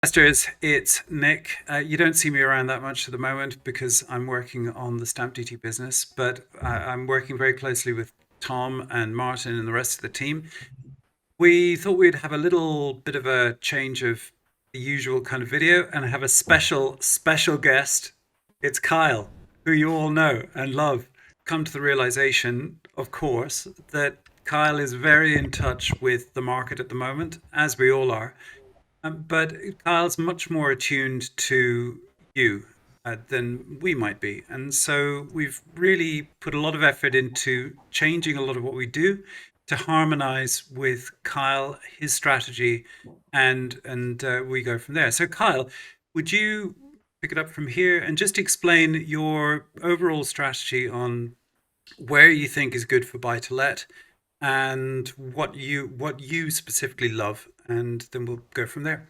Investors, it's Nick. You don't see me around that much at the moment because I'm working on the stamp duty business, but I'm working very closely with Tom and Martin and the rest of the team. We thought we'd have a little bit of a change of the usual kind of video and have a special guest. It's Kyle, who you all know and love. Come to the realization, of course, that Kyle is very in touch with the market at the moment, as we all are. But Kyle's much more attuned to you than we might be. And so we've really put a lot of effort into changing a lot of what we do to harmonize with Kyle, his strategy, and we go from there. So Kyle, would you pick it up from here and just explain your overall strategy on where you think is good for buy to let and what you specifically love, and then we'll go from there.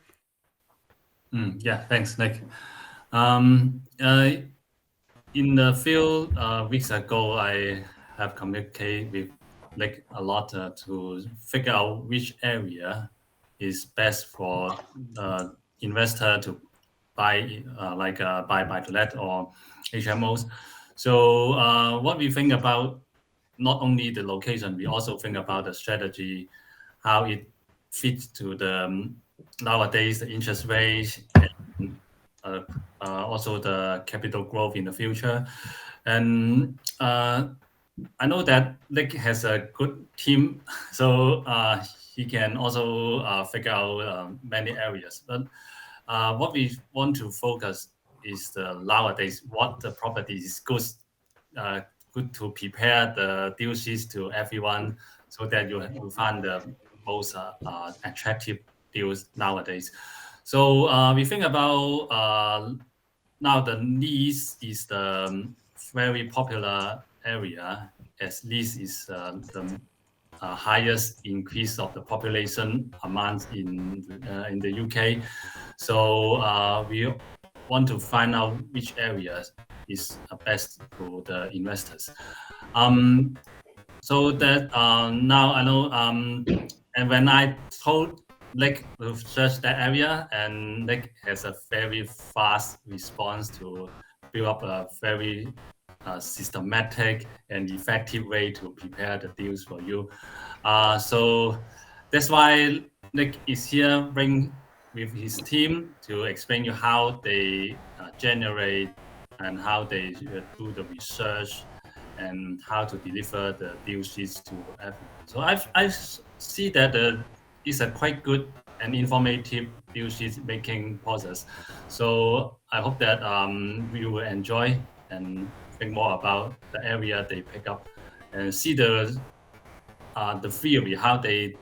Yeah, thanks, Nick. Um, uh, in a few weeks ago, I have communicated with Nick a lot to figure out which area is best for investor to buy, buy to let or HMOs. So what we think about not only the location, we also think about the strategy, how it fits to the nowadays the interest rate and uh, also the capital growth in the future. And I know that Nick has a good team, so he can also figure out many areas. But what we want to focus is the nowadays what the property is uh, good to prepare the deal sheets to everyone so that you find the most attractive deals nowadays. So we think about now the Leeds is the very popular area as Leeds is the highest increase of the population amount in the UK. So we want to find out which areas is best to the investors. Um, so that now I know, and when I told Nick to search that area, and Nick has a very fast response to build up a very systematic and effective way to prepare the deals for you. So that's why Nick is here, bring with his team to explain you how they generate and how they do the research and how to deliver the deal sheets to everyone. So I see that it's a quite good and informative deal sheet making process. So I hope that you will enjoy and think more about the area they pick up and see the theory how they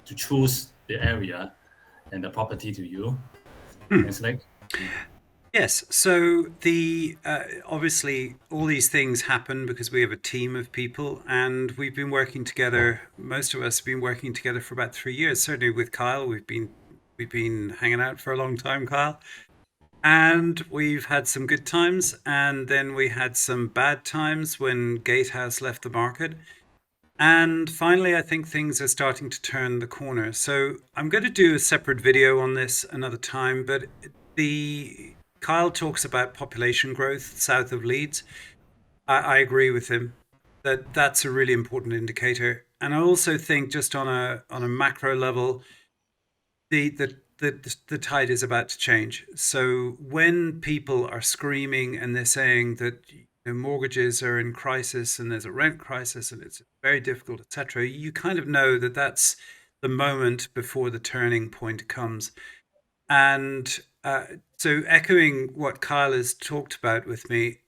to choose the area and the property to you. Thanks, Nick. Yes. So the obviously all these things happen because we have a team of people, and we've been working together. Most of us have been working together for about 3 years. Certainly with Kyle, we've been hanging out for a long time, Kyle, and we've had some good times, and then we had some bad times when Gatehouse left the market. And finally, I think things are starting to turn the corner. So I'm going to do a separate video on this another time, but the Kyle talks about population growth south of Leeds. I agree with him that that's a really important indicator. And I also think just on a macro level, the tide is about to change. So when people are screaming and they're saying that mortgages are in crisis and there's a rent crisis and it's very difficult, etc., you kind of know that that's the moment before the turning point comes. And so, echoing what Kyle has talked about with me,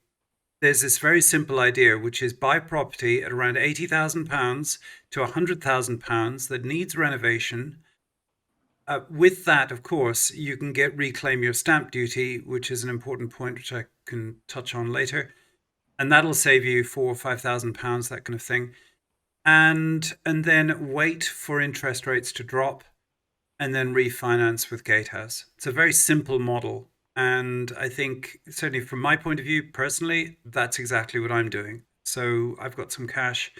there's this very simple idea, which is buy property at around £80,000 to £100,000 that needs renovation. With that, of course, you can get reclaim your stamp duty, which is an important point, which I can touch on later, and that'll save you £4,000 or £5,000, that kind of thing. And then wait for interest rates to drop, and then refinance with Gatehouse. It's a very simple model, and I think certainly from my point of view, personally, that's exactly what I'm doing. So I've got some cash.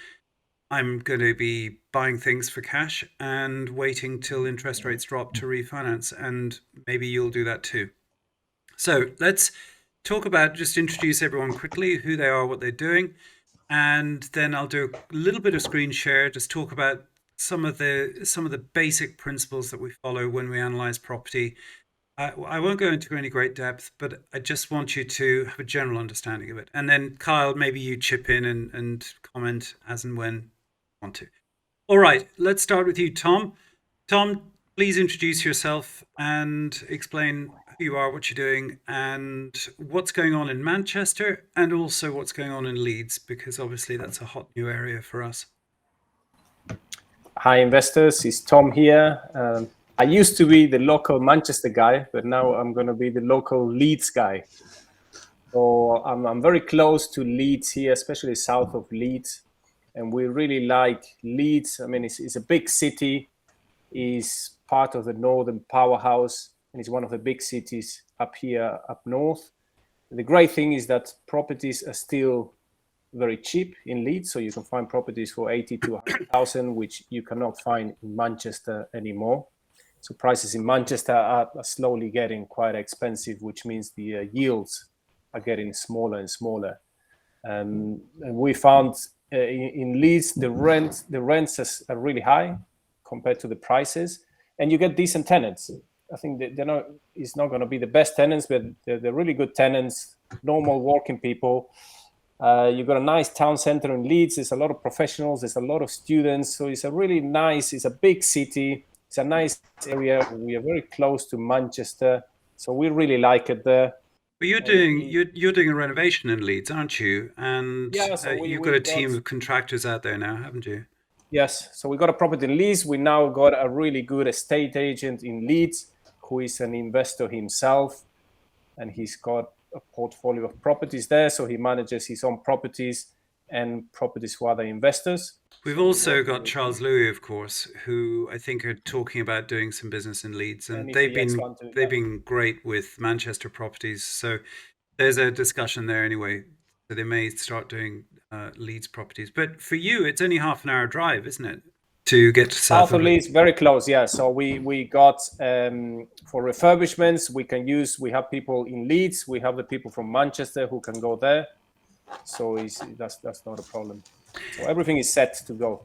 I'm going to be buying things for cash and waiting till interest rates drop to refinance. And maybe you'll do that too. So let's talk about just introduce everyone quickly, who they are, what they're doing, and then I'll do a little bit of screen share, just talk about some of the basic principles that we follow when we analyze property. I won't go into any great depth, but I just want you to have a general understanding of it. And then Kyle, maybe you chip in and comment as and when you want to. All right, let's start with you, Tom. Tom, please introduce yourself and explain who you are, what you're doing, and what's going on in Manchester, and also what's going on in Leeds, because obviously that's a hot new area for us. Hi, investors. It's Tom here. I used to be the local Manchester guy, but now I'm going to be the local Leeds guy. So I'm very close to Leeds here, especially south of Leeds. And we really like Leeds. I mean, it's a big city. It's part of the northern powerhouse, and it's one of the big cities up here, up north. The great thing is that properties are still very cheap in Leeds, so you can find properties for 80 to 100,000, which you cannot find in Manchester anymore. So prices in Manchester are slowly getting quite expensive, which means the yields are getting smaller and smaller. And we found in Leeds the rents are really high compared to the prices, and you get decent tenants. I think it's not going to be the best tenants, but they're really good tenants, normal working people. You've got a nice town center in Leeds. There's a lot of professionals. There's a lot of students. So it's a big city. It's a nice area. We are very close to Manchester. So we really like it there. But you're doing a renovation in Leeds, aren't you? And Yeah, so you've got a team of contractors out there now, haven't you? Yes, so we got a property in Leeds. We now got a really good estate agent in Leeds who is an investor himself, and he's got a portfolio of properties there. So he manages his own properties and properties for other investors. We've also got Charles Louis, of course, who I think are talking about doing some business in Leeds, and And he's they've the been ex-one too. they've Yeah. been great with Manchester properties. So there's a discussion there anyway. So they may start doing Leeds properties, but for you, it's only half an hour drive, isn't it, to get to South of Leeds, very close, yeah. So we got for refurbishments, we have people in Leeds, we have the people from Manchester who can go there. So that's not a problem. So everything is set to go.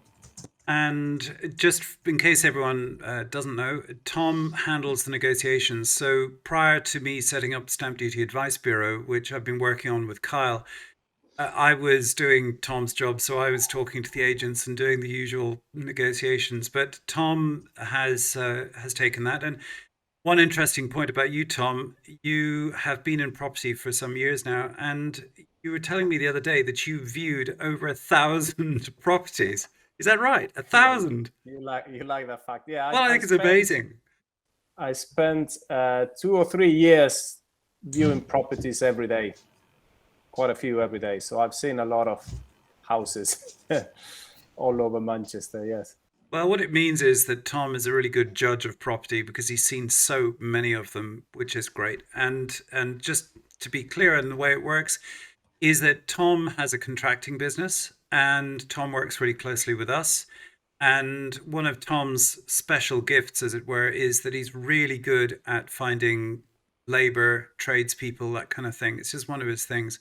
And just in case everyone doesn't know, Tom handles the negotiations. So prior to me setting up Stamp Duty Advice Bureau, which I've been working on with Kyle, I was doing Tom's job, so I was talking to the agents and doing the usual negotiations. But Tom has taken that. And one interesting point about you, Tom, you have been in property for some years now, and you were telling me the other day that you viewed over 1,000 properties. Is that right? 1,000? You like that fact? Yeah. Well, I think it's amazing. I spent 2 or 3 years viewing properties every day, quite a few every day. So I've seen a lot of houses all over Manchester. Yes. Well, what it means is that Tom is a really good judge of property because he's seen so many of them, which is great. And just to be clear in the way it works is that Tom has a contracting business and Tom works really closely with us. And one of Tom's special gifts, as it were, is that he's really good at finding labor, tradespeople, that kind of thing. It's just one of his things.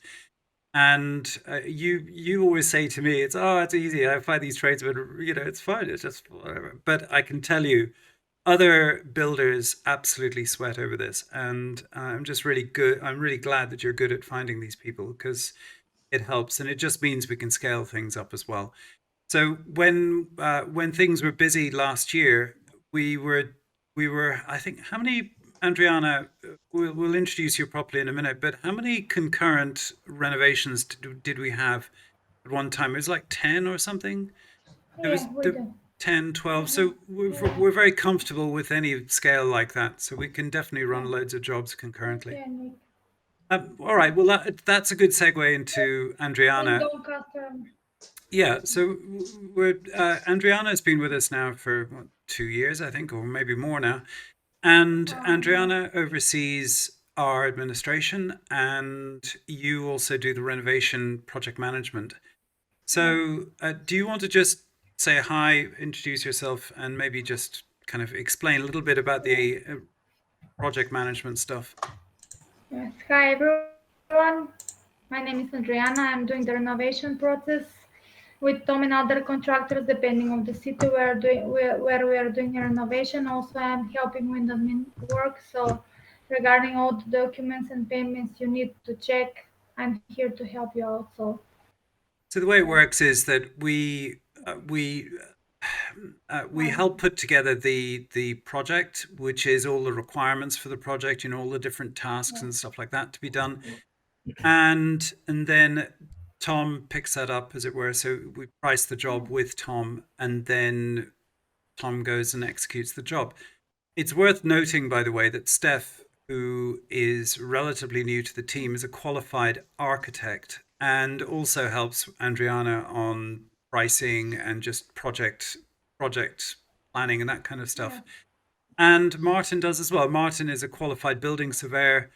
And you always say to me, it's easy. I find these tradesmen, it's fine. It's just whatever. But I can tell you, other builders absolutely sweat over this, and I'm just really good. I'm really glad that you're good at finding these people because it helps, and it just means we can scale things up as well. So when things were busy last year, we were I think how many Adriana, we'll introduce you properly in a minute, but how many concurrent renovations did we have at one time? It was like 10 or something. It was Yeah, we do. 10, 12. So we're very comfortable with any scale like that. So we can definitely run loads of jobs concurrently. Yeah, Nick. All right. Well, that's a good segue into And Adriana. Doncaster. Yeah, so Adriana has been with us now for 2 years, I think, or maybe more now. And Adriana oversees our administration, and you also do the renovation project management. So, do you want to just say hi, introduce yourself, and maybe just kind of explain a little bit about the project management stuff. Yes. Hi everyone. My name is Adriana. I'm doing the renovation process with Tom and other contractors, depending on the city where we are doing a renovation. Also, I'm helping with the admin work. So, regarding all the documents and payments you need to check, I'm here to help you out. So the way it works is that we help put together the project, which is all the requirements for the project, all the different tasks and stuff like that to be done, and then Tom picks that up, as it were. So we price the job with Tom, and then Tom goes and executes the job. It's worth noting, by the way, that Steph, who is relatively new to the team, is a qualified architect and also helps Adriana on pricing and just project planning and that kind of stuff. And Martin does as well. Martin is a qualified building surveyor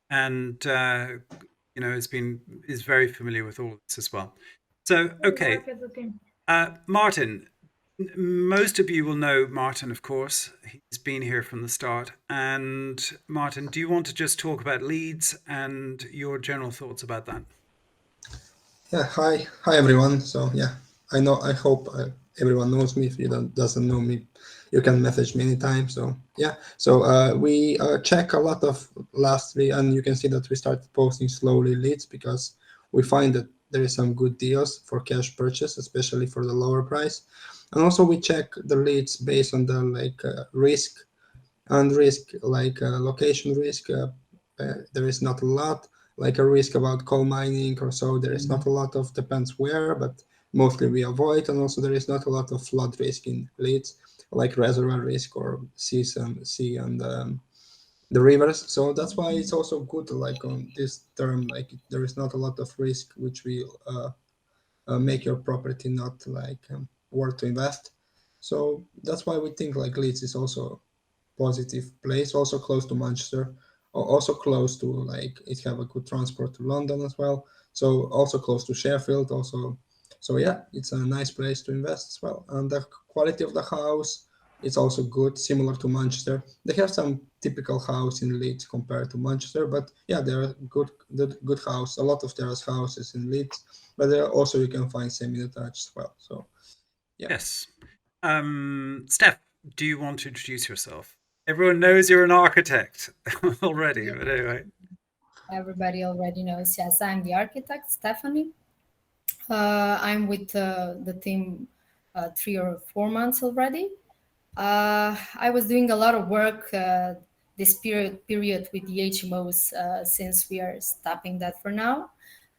and is very familiar with all of this as well. So okay, Martin, most of you will know Martin, of course. He's been here from the start. And Martin, do you want to just talk about Leeds and your general thoughts about that? Yeah, hi everyone. So yeah, I hope everyone knows me. If you doesn't know me, you can message me anytime. So yeah, so we check a lot of last week, and you can see that we started posting slowly leads because we find that there is some good deals for cash purchase, especially for the lower price. And also we check the leads based on the risk and risk, location risk. There is not a lot, like a risk about coal mining or so. There is not a lot of, depends where, but mostly we avoid. And also there is not a lot of flood risk in Leeds, like reservoir risk or sea and the rivers. So that's why it's also good, like on this term, like there is not a lot of risk, which will make your property not worth to invest. So that's why we think like Leeds is also positive place, also close to Manchester, also close to, like, it have a good transport to London as well, so also close to Sheffield also. So yeah, it's a nice place to invest as well, and the quality of the house, it's also good, similar to Manchester. They have some typical house in Leeds compared to Manchester, but yeah, they're good house, a lot of terrace houses in Leeds, but there also you can find semi-detached as well. So yeah. Yes. Steph, do you want to introduce yourself? Everyone knows you're an architect already, but anyway. Everybody already knows. Yes, I'm the architect, Stephanie. I'm with the team 3 or 4 months already. I was doing a lot of work this period with the HMOs since we are stopping that for now.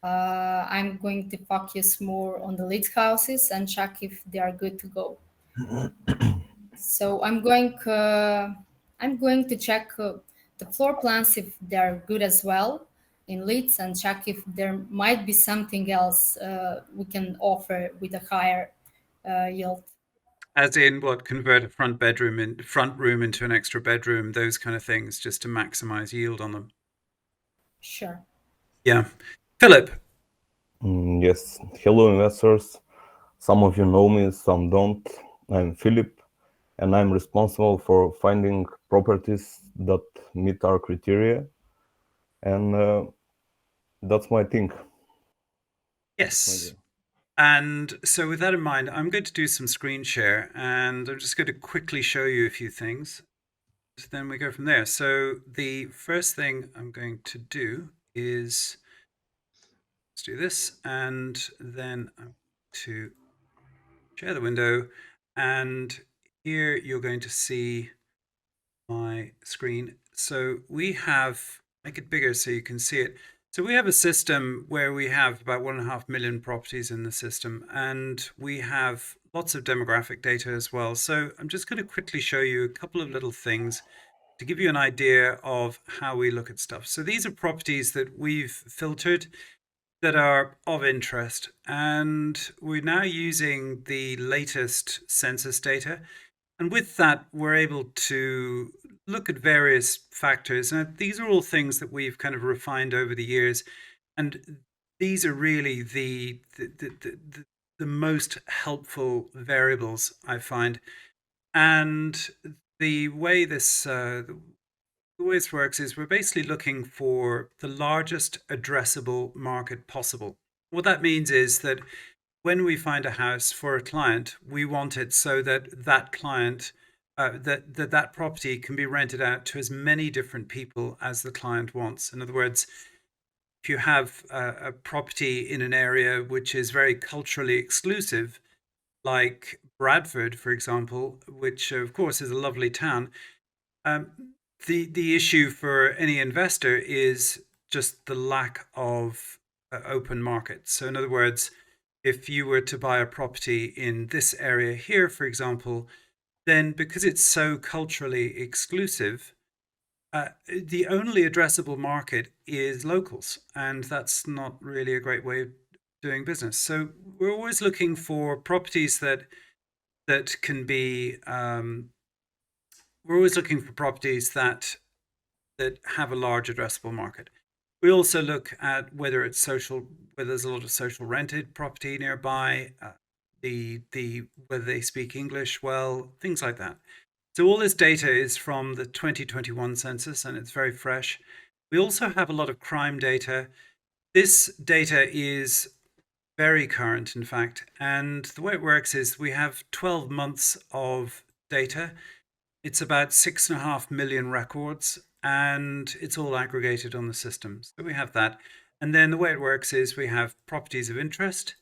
I'm going to focus more on the Leeds houses and check if they are good to go. So I'm going to check the floor plans if they're good as well in Leeds, and check if there might be something else we can offer with a higher yield. As in what, convert a front room into an extra bedroom, those kind of things, just to maximize yield on them. Sure. Yeah. Philip. Yes. Hello, investors. Some of you know me, some don't. I'm Philip, and I'm responsible for finding properties that meet our criteria. And that's my thing. Yes. And so with that in mind, I'm going to do some screen share, and I'm just going to quickly show you a few things. Then we go from there. So the first thing I'm going to do is let's do this, and then I'm going to share the window, and here you're going to see my screen. So we have, make it bigger so you can see it. So we have a system where we have about 1.5 million properties in the system, and we have lots of demographic data as well. So I'm just going to quickly show you a couple of little things to give you an idea of how we look at stuff. So these are properties that we've filtered that are of interest, and we're now using the latest census data. And with that, we're able to look at various factors. And these are all things that we've kind of refined over the years. And these are really the the most helpful variables, I find. And the way this works is we're basically looking for the largest addressable market possible. What that means is that when we find a house for a client, we want it so that that client, that property can be rented out to as many different people as the client wants. In other words, if you have a property in an area which is very culturally exclusive, like Bradford, for example, which of course is a lovely town, the issue for any investor is just the lack of open market. So in other words, if you were to buy a property in this area here, for example, then because it's so culturally exclusive, the only addressable market is locals, and that's not really a great way of doing business. So we're always looking for properties that can be. We're always looking for properties that have a large addressable market. We also look at whether it's social, whether there's a lot of social rented property nearby, whether they speak English well, things like that. So all this data is from the 2021 census, and it's very fresh. We also have a lot of crime data. This data is very current, in fact, and the way it works is we have 12 months of data. It's about 6.5 million records, and it's all aggregated on the system. So we have that. And then the way it works is we have properties of interest,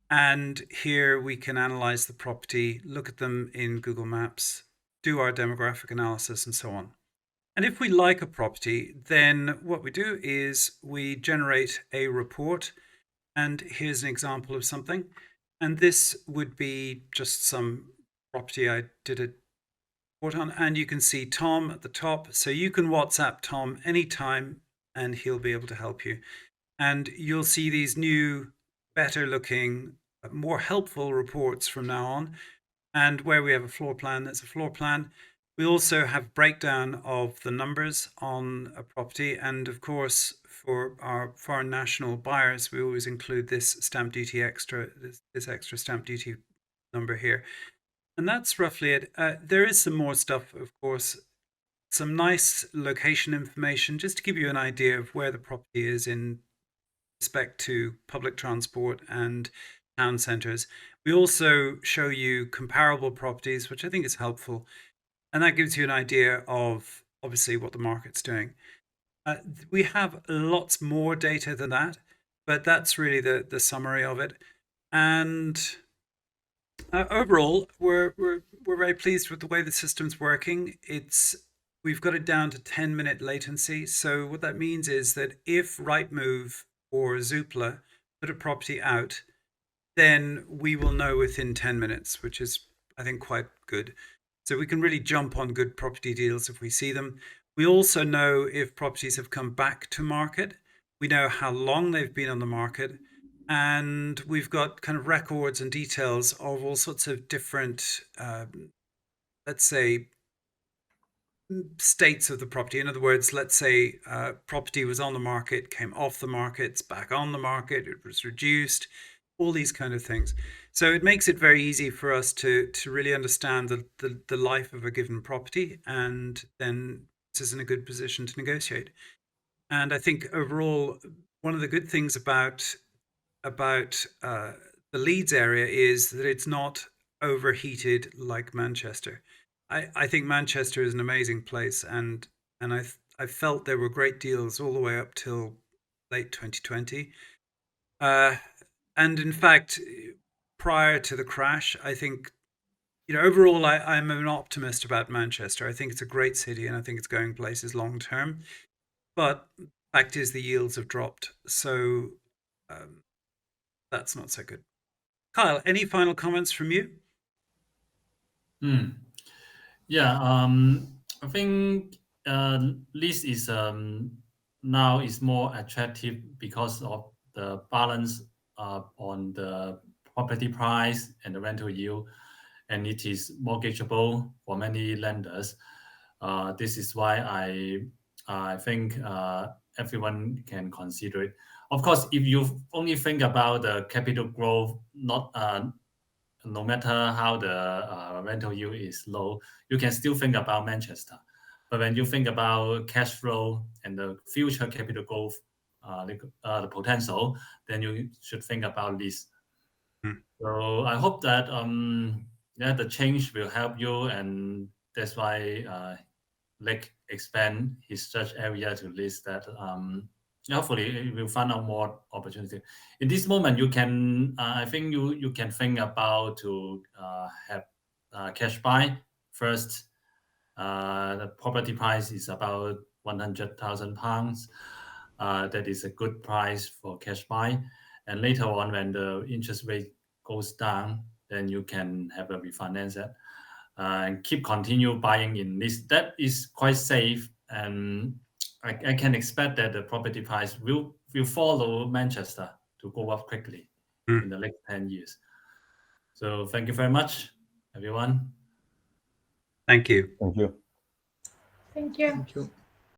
and here we can analyze the property, look at them in Google Maps, do our demographic analysis, and so on. And if we like a property, then what we do is we generate a report. And here's an example of something. And this would be just some property I did a report on. And you can see Tom at the top. So you can WhatsApp Tom anytime, and he'll be able to help you. And you'll see these new, better looking, more helpful reports from now on. And where we have a floor plan, there's a floor plan. We also have breakdown of the numbers on a property. And of course, for our foreign national buyers, we always include this stamp duty extra, this extra stamp duty number here. And that's roughly it. There is some more stuff, of course, some nice location information, just to give you an idea of where the property is in respect to public transport and town centres. We also show you comparable properties, which I think is helpful. And that gives you an idea of obviously what the market's doing. We have lots more data than that, but that's really the summary of it. And overall, we're very pleased with the way the system's working. We've got it down to 10-minute latency. So what that means is that if Rightmove or Zoopla put a property out, then we will know within 10 minutes, which is, I think, quite good. So we can really jump on good property deals if we see them. We also know if properties have come back to market. We know how long they've been on the market. And we've got kind of records and details of all sorts of different, let's say, states of the property. In other words, let's say property was on the market, came off the market, it's back on the market, it was reduced, all these kind of things. So it makes it very easy for us to really understand the life of a given property, and then this is in a good position to negotiate. And I think overall, one of the good things about the Leeds area is that it's not overheated like Manchester. I think Manchester is an amazing place, and I felt there were great deals all the way up till late 2020. And in fact, prior to the crash, I think, overall, I'm an optimist about Manchester. I think it's a great city, and I think it's going places long term. But the fact is, the yields have dropped, so that's not so good. Kyle, any final comments from you? Yeah, I think Leeds is now is more attractive because of the balance on the property price and the rental yield, and it is mortgageable for many lenders. This is why I think everyone can consider it. Of course, if you only think about the capital growth, not no matter how the rental yield is low, you can still think about Manchester. But when you think about cash flow and the future capital growth, the potential, then you should think about Leeds. So I hope that the change will help you, and that's why Nick expand his search area to Leeds. That hopefully we'll find out more opportunity. In this moment, you can I think you can think about to have cash buy first. The property price is about £100,000. That is a good price for cash buy. And later on, when the interest rate goes down, then you can have a refinance it and continue buying in this. That is quite safe, and I can expect that the property price will follow Manchester to go up quickly in the next 10 years. So thank you very much, everyone. Thank you. Thank you. Thank you. Thank you.